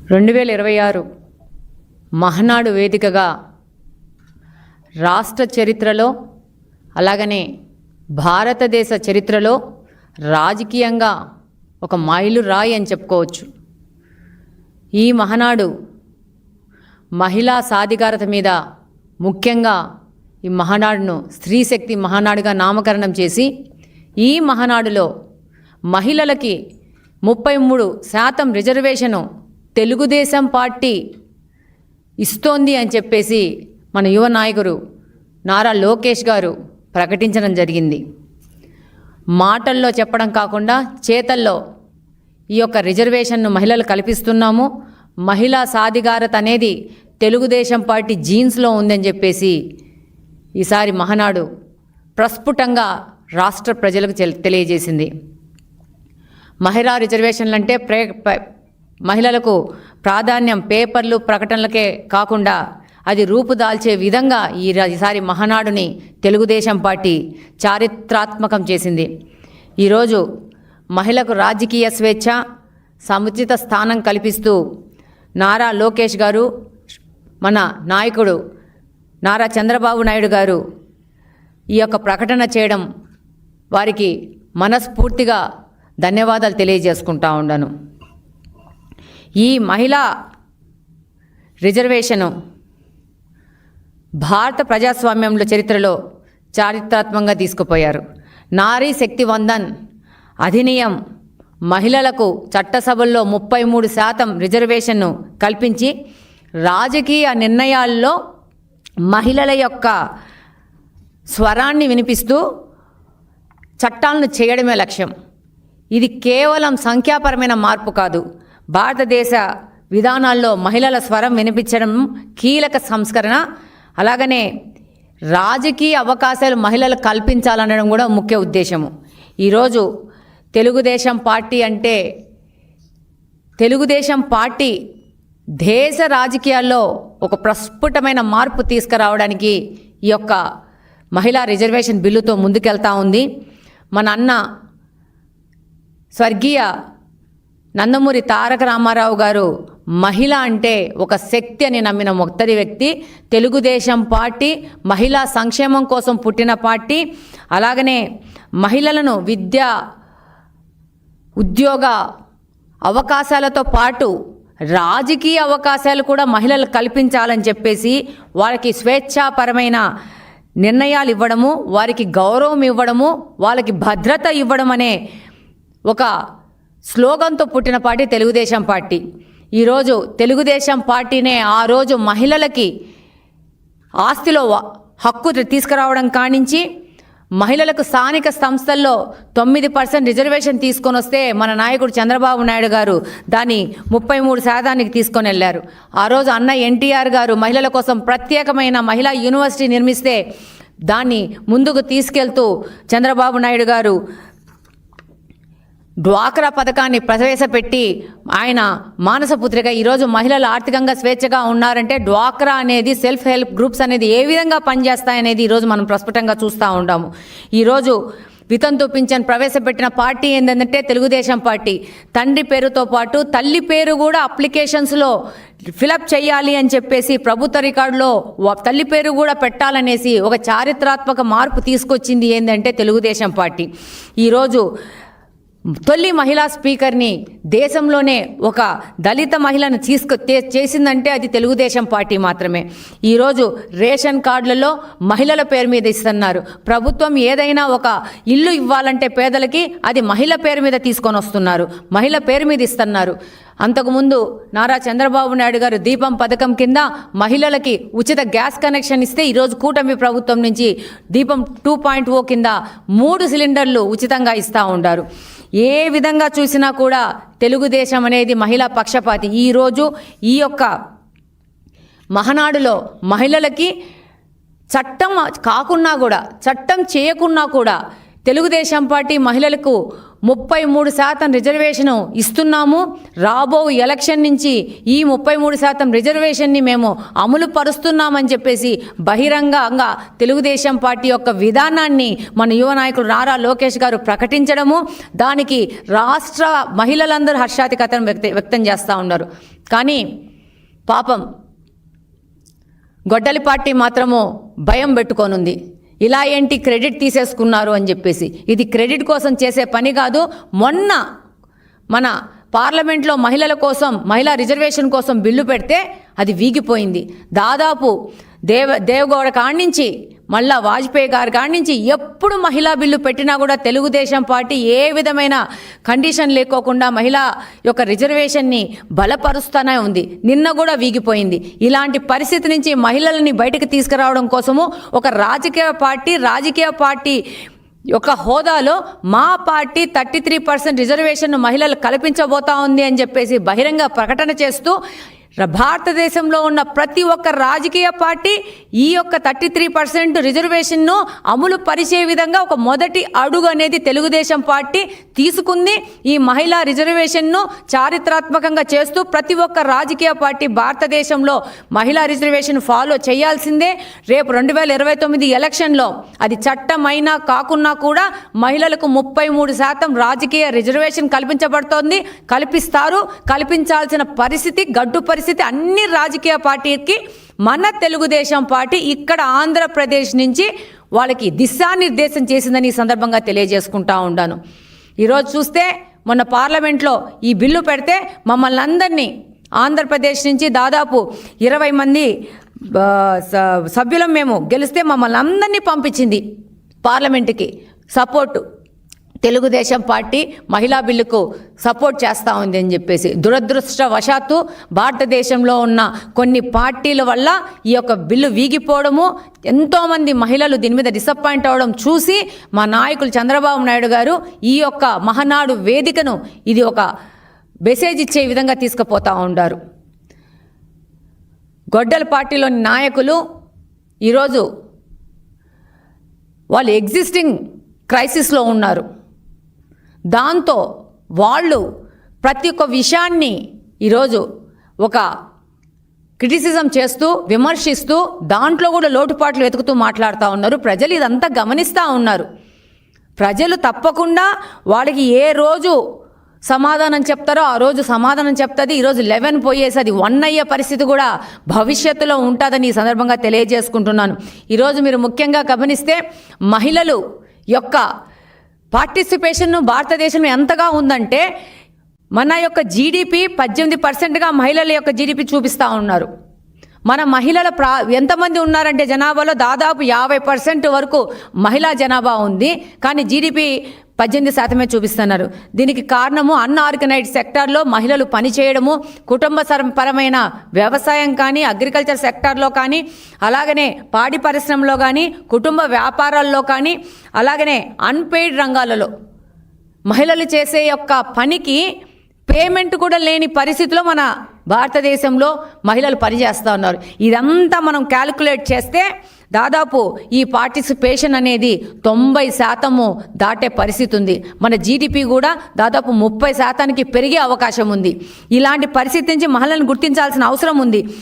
2026 మహనాడు వేదికగా రాష్ట్ర చరిత్రలో అలాగనే భారతదేశ చరిత్రలో రాజకీయంగా ఒక మైలురాయి అని చెప్పుకోవచ్చు. ఈ మహనాడు మహిళా సాధికారత మీద ముఖ్యంగా ఈ మహనాడును స్త్రీశక్తి మహనాడుగా నామకరణం చేసి ఈ మహనాడులో మహిళలకి 33% రిజర్వేషను తెలుగుదేశం పార్టీ ఇస్తోంది అని చెప్పేసి మన యువ నాయకుడు నారా లోకేష్ గారు ప్రకటించడం జరిగింది. మాటల్లో చెప్పడం కాకుండా చేతల్లో ఈ యొక్క రిజర్వేషన్ను మహిళలు కల్పిస్తున్నాము, మహిళా సాధికారత అనేది తెలుగుదేశం పార్టీ జీన్స్లో ఉందని చెప్పేసి ఈసారి మహనాడు ప్రస్ఫుటంగా రాష్ట్ర ప్రజలకు తెలియజేసింది. మహిళా రిజర్వేషన్లు అంటే మహిళలకు ప్రాధాన్యం పేపర్లు ప్రకటనలకే కాకుండా అది రూపుదాల్చే విధంగా ఈసారి మహనాడుని తెలుగుదేశం పార్టీ చారిత్రాత్మకం చేసింది. ఈరోజు మహిళకు రాజకీయ స్వేచ్ఛ సముచిత స్థానం కల్పిస్తూ నారా లోకేష్ గారు, మన నాయకుడు నారా చంద్రబాబు నాయుడు గారు ఈ యొక్క ప్రకటన చేయడం వారికి మనస్ఫూర్తిగా ధన్యవాదాలు తెలియజేసుకుంటా ఉన్నాను. ఈ మహిళా రిజర్వేషను భారత ప్రజాస్వామ్యంలో చరిత్రలో చారిత్రాత్మకంగా తీసుకుపోయారు. నారీ శక్తి వందన్ అధినియం మహిళలకు చట్టసభల్లో 33% రిజర్వేషన్ను కల్పించి రాజకీయ నిర్ణయాల్లో మహిళల యొక్క స్వరాన్ని వినిపిస్తూ చట్టాలను చేయడమే లక్ష్యం. ఇది కేవలం సంఖ్యాపరమైన మార్పు కాదు, భారతదేశ విధానాల్లో మహిళల స్వరం వినిపించడం కీలక సంస్కరణ. అలాగనే రాజకీయ అవకాశాలు మహిళలు కల్పించాలనడం కూడా ముఖ్య ఉద్దేశము. ఈరోజు తెలుగుదేశం పార్టీ అంటే తెలుగుదేశం పార్టీ దేశ రాజకీయాల్లో ఒక ప్రస్ఫుటమైన మార్పు తీసుకురావడానికి ఈ యొక్క మహిళా రిజర్వేషన్ బిల్లుతో ముందుకెళ్తా ఉంది. మన అన్న స్వర్గీయ నందమూరి తారక రామారావు గారు మహిళ అంటే ఒక శక్తి అని నమ్మిన మొదటి వ్యక్తి. తెలుగుదేశం పార్టీ మహిళా సంక్షేమం కోసం పుట్టిన పార్టీ. అలాగనే మహిళలను విద్య ఉద్యోగ అవకాశాలతో పాటు రాజకీయ అవకాశాలు కూడా మహిళలు కల్పించాలని చెప్పేసి వాళ్ళకి స్వేచ్ఛాపరమైన నిర్ణయాలు ఇవ్వడము, వారికి గౌరవం ఇవ్వడము, వాళ్ళకి భద్రత ఇవ్వడం అనే ఒక స్లోగన్తో పుట్టిన పార్టీ తెలుగుదేశం పార్టీ. ఈరోజు తెలుగుదేశం పార్టీనే ఆ రోజు మహిళలకి ఆస్తిలో హక్కు తీసుకురావడం కానించి మహిళలకు స్థానిక సంస్థల్లో 9% రిజర్వేషన్ తీసుకొని వస్తే మన నాయకుడు చంద్రబాబు నాయుడు గారు దాన్ని 33%కి తీసుకొని వెళ్ళారు. ఆ రోజు అన్న ఎన్టీఆర్ గారు మహిళల కోసం ప్రత్యేకమైన మహిళా యూనివర్సిటీ నిర్మిస్తే దాన్ని ముందుకు తీసుకెళ్తూ చంద్రబాబు నాయుడు గారు డ్వాక్రా పథకాన్ని ప్రవేశపెట్టి ఆయన మానసపుత్రిక ఈరోజు మహిళలు ఆర్థికంగా స్వేచ్ఛగా ఉన్నారంటే డ్వాక్రా అనేది సెల్ఫ్ హెల్ప్ గ్రూప్స్ అనేది ఏ విధంగా పనిచేస్తాయనేది ఈరోజు మనం ప్రస్ఫుటంగా చూస్తూ ఉంటాము. ఈరోజు వితంతు పింఛన్ ప్రవేశపెట్టిన పార్టీ ఏంటంటే తెలుగుదేశం పార్టీ. తండ్రి పేరుతో పాటు తల్లి పేరు కూడా అప్లికేషన్స్లో ఫిలప్ చేయాలి అని చెప్పేసి ప్రభుత్వ రికార్డులో తల్లి పేరు కూడా పెట్టాలనేసి ఒక చారిత్రాత్మక మార్పు తీసుకొచ్చింది ఏంటంటే తెలుగుదేశం పార్టీ. ఈరోజు తొలి మహిళా స్పీకర్ని దేశంలోనే ఒక దళిత మహిళను చేసిందంటే అది తెలుగుదేశం పార్టీ మాత్రమే. ఈరోజు రేషన్ కార్డులలో మహిళల పేరు మీద ఇస్తున్నారు. ప్రభుత్వం ఏదైనా ఒక ఇల్లు ఇవ్వాలంటే పేదలకి అది మహిళ పేరు మీద తీసుకొని వస్తున్నారు, మహిళ పేరు మీద ఇస్తున్నారు. అంతకుముందు నారా చంద్రబాబు నాయుడు గారు దీపం పథకం కింద మహిళలకి ఉచిత గ్యాస్ కనెక్షన్ ఇస్తే ఈరోజు కూటమి ప్రభుత్వం నుంచి దీపం 2.0 కింద 3 సిలిండర్లు ఉచితంగా ఇస్తూ ఉంటారు. ఏ విధంగా చూసినా కూడా తెలుగుదేశం అనేది మహిళా పక్షపాతి. ఈరోజు ఈ యొక్క మహనాడులో మహిళలకి చట్టం కాకున్నా కూడా, చట్టం చేయకున్నా కూడా తెలుగుదేశం పార్టీ మహిళలకు 33% రిజర్వేషను ఇస్తున్నాము. రాబో ఎలక్షన్ నుంచి ఈ 33% రిజర్వేషన్ని మేము అమలు పరుస్తున్నామని చెప్పేసి బహిరంగంగా తెలుగుదేశం పార్టీ యొక్క విధానాన్ని మన యువ నాయకుడు నారా లోకేష్ గారు ప్రకటించడము, దానికి రాష్ట్ర మహిళలందరూ హర్షాతికతను వ్యక్తం చేస్తూ ఉన్నారు. కానీ పాపం గొడ్డలి పార్టీ మాత్రము భయం పెట్టుకోనుంది. ఇలా ఏంటి క్రెడిట్ తీసేసుకున్నారు అని చెప్పేసి. ఇది క్రెడిట్ కోసం చేసే పని కాదు. మొన్న మన పార్లమెంట్లో మహిళల కోసం, మహిళా రిజర్వేషన్ కోసం బిల్లు పెడితే అది వీగిపోయింది. దాదాపు దేవగౌడ కాడి నుంచి మళ్ళా వాజ్పేయి గారి కాడి నుంచి ఎప్పుడు మహిళా బిల్లు పెట్టినా కూడా తెలుగుదేశం పార్టీ ఏ విధమైన కండిషన్ లేకోకుండా మహిళా యొక్క రిజర్వేషన్ని బలపరుస్తూనే ఉంది. నిన్న కూడా వీగిపోయింది. ఇలాంటి పరిస్థితి నుంచి మహిళలని బయటకు తీసుకురావడం కోసము ఒక రాజకీయ పార్టీ యొక్క హోదాలో మా పార్టీ 33% రిజర్వేషన్ను మహిళలు కల్పించబోతా ఉంది అని చెప్పేసి బహిరంగ ప్రకటన చేస్తూ భారతదేశంలో ఉన్న ప్రతి ఒక్క రాజకీయ పార్టీ ఈ యొక్క 33% రిజర్వేషన్ను అమలు పరిచే విధంగా ఒక మొదటి అడుగు అనేది తెలుగుదేశం పార్టీ తీసుకుంది. ఈ మహిళా రిజర్వేషన్ను చారిత్రాత్మకంగా చేస్తూ ప్రతి ఒక్క రాజకీయ పార్టీ భారతదేశంలో మహిళా రిజర్వేషన్ ఫాలో చేయాల్సిందే. రేపు 2029 ఎలక్షన్లో అది చట్టమైనా కాకున్నా కూడా మహిళలకు 33% రాజకీయ రిజర్వేషన్ కల్పించబడుతోంది. కల్పించాల్సిన పరిస్థితి, గడ్డు పరిస్థితి అన్ని రాజకీయ పార్టీకి మన తెలుగుదేశం పార్టీ ఇక్కడ ఆంధ్రప్రదేశ్ నుంచి వాళ్ళకి దిశానిర్దేశం చేసిందని ఈ సందర్భంగా తెలియజేసుకుంటా ఉన్నాను. ఈరోజు చూస్తే మొన్న పార్లమెంట్లో ఈ బిల్లు పెడితే మమ్మల్ని అందరినీ ఆంధ్రప్రదేశ్ నుంచి దాదాపు 20 మంది సభ్యులం మేము గెలిస్తే మమ్మల్ని అందరినీ పంపించింది పార్లమెంటుకి సపోర్టు. తెలుగుదేశం పార్టీ మహిళా బిల్లుకు సపోర్ట్ చేస్తూ ఉంది అని చెప్పేసి. దురదృష్టవశాత్తు భారతదేశంలో ఉన్న కొన్ని పార్టీల వల్ల ఈ యొక్క బిల్లు వీగిపోవడము, ఎంతోమంది మహిళలు దీని మీద డిసప్పాయింట్ అవ్వడం చూసి మా నాయకులు చంద్రబాబు నాయుడు గారు ఈ యొక్క మహానాడు వేదికను ఇది ఒక మెసేజ్ ఇచ్చే విధంగా తీసుకుపోతూ ఉంటారు. గొడ్డల పార్టీలోని నాయకులు ఈరోజు వాళ్ళు ఎగ్జిస్టింగ్ క్రైసిస్లో ఉన్నారు. దాంతో వాళ్ళు ప్రతి ఒక్క విషయాన్ని ఈరోజు ఒక క్రిటిసిజం చేస్తూ, విమర్శిస్తూ, దాంట్లో కూడా లోటుపాట్లు వెతుకుతూ మాట్లాడుతూ ఉన్నారు. ప్రజలు ఇదంతా గమనిస్తూ ఉన్నారు. ప్రజలు తప్పకుండా వాళ్ళకి ఏ రోజు సమాధానం చెప్తారో ఆ రోజు సమాధానం చెప్తుంది. ఈరోజు 11 పోయేసి అది 1 అయ్యే పరిస్థితి కూడా భవిష్యత్తులో ఉంటుందని ఈ సందర్భంగా తెలియజేసుకుంటున్నాను. ఈరోజు మీరు ముఖ్యంగా గమనిస్తే మహిళలు యొక్క పార్టిసిపేషన్ భారతదేశంలో ఎంతగా ఉందంటే మన యొక్క జీడిపి 18%గా మహిళల యొక్క జీడిపి చూపిస్తూ ఉన్నారు. మన మహిళల ఎంతమంది ఉన్నారంటే జనాభాలో దాదాపు 50% వరకు మహిళా జనాభా ఉంది. కానీ జీడిపి 18% చూపిస్తున్నారు. దీనికి కారణము అన్ఆర్గనైజ్డ్ సెక్టార్లో మహిళలు పనిచేయడము, కుటుంబ పరమైన వ్యవసాయం కానీ, అగ్రికల్చర్ సెక్టార్లో కానీ, అలాగనే పాడి పరిశ్రమలో కానీ, కుటుంబ వ్యాపారాల్లో కానీ, అలాగనే అన్పెయిడ్ రంగాలలో మహిళలు చేసే యొక్క పనికి పేమెంట్ కూడా లేని పరిస్థితిలో మన భారతదేశంలో మహిళలు పనిచేస్తూ ఉన్నారు. ఇదంతా మనం క్యాలిక్యులేట్ చేస్తే దాదాపు ఈ పార్టిసిపేషన్ అనేది 90% దాటే పరిస్థితి ఉంది. మన జీడిపి కూడా దాదాపు 30%కి పెరిగే అవకాశం ఉంది. ఇలాంటి పరిస్థితి నుంచి మహిళలను గుర్తించాల్సిన అవసరం ఉంది.